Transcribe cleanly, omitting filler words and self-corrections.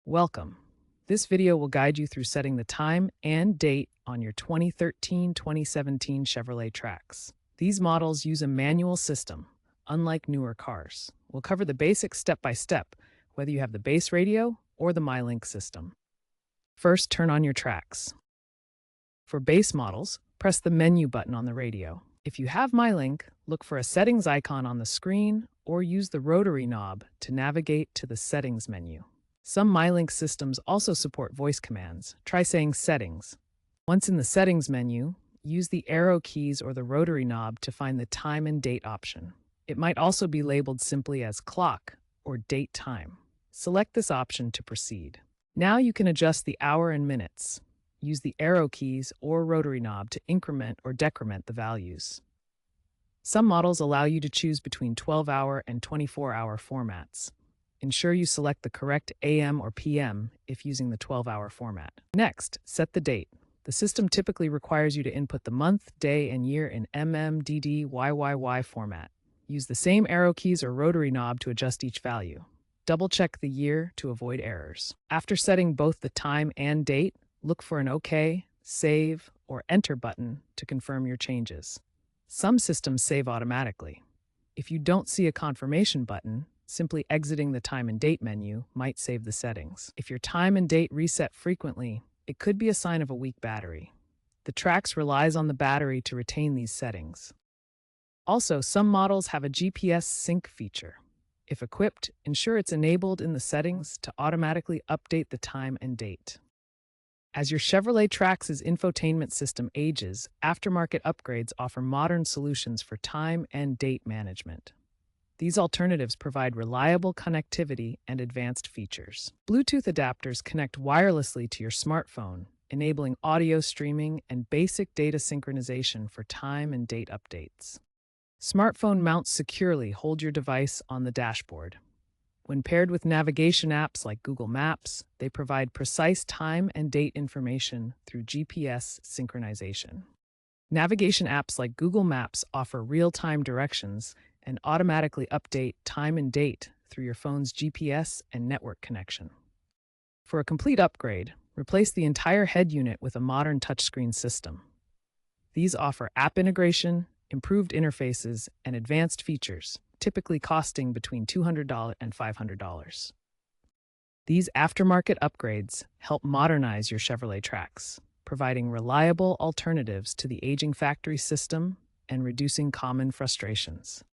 Welcome. This video will guide you through setting the time and date on your 2013-2017 Chevrolet TRAX. These models use a manual system, unlike newer cars. We'll cover the basics step by step, whether you have the base radio or the MyLink system. First, turn on your TRAX. For base models, press the menu button on the radio. If you have MyLink, look for a settings icon on the screen or use the rotary knob to navigate to the settings menu. Some MyLink systems also support voice commands. Try saying settings. Once in the settings menu, use the arrow keys or the rotary knob to find the time and date option. It might also be labeled simply as clock or date time. Select this option to proceed. Now you can adjust the hour and minutes. Use the arrow keys or rotary knob to increment or decrement the values. Some models allow you to choose between 12-hour and 24-hour formats. Ensure you select the correct AM or PM if using the 12-hour format. Next, set the date. The system typically requires you to input the month, day, and year in YYY format. Use the same arrow keys or rotary knob to adjust each value. Double-check the year to avoid errors. After setting both the time and date, look for an OK, Save, or Enter button to confirm your changes. Some systems save automatically. If you don't see a confirmation button, simply exiting the time and date menu might save the settings. If your time and date reset frequently, it could be a sign of a weak battery. The TRAX relies on the battery to retain these settings. Also, some models have a GPS sync feature. If equipped, ensure it's enabled in the settings to automatically update the time and date. As your Chevrolet TRAX's infotainment system ages, aftermarket upgrades offer modern solutions for time and date management. These alternatives provide reliable connectivity and advanced features. Bluetooth adapters connect wirelessly to your smartphone, enabling audio streaming and basic data synchronization for time and date updates. Smartphone mounts securely hold your device on the dashboard. When paired with navigation apps like Google Maps, they provide precise time and date information through GPS synchronization. Navigation apps like Google Maps offer real-time directions and automatically update time and date through your phone's GPS and network connection. For a complete upgrade, replace the entire head unit with a modern touchscreen system. These offer app integration, improved interfaces, and advanced features, typically costing between $200 and $500. These aftermarket upgrades help modernize your Chevrolet TRAX, providing reliable alternatives to the aging factory system and reducing common frustrations.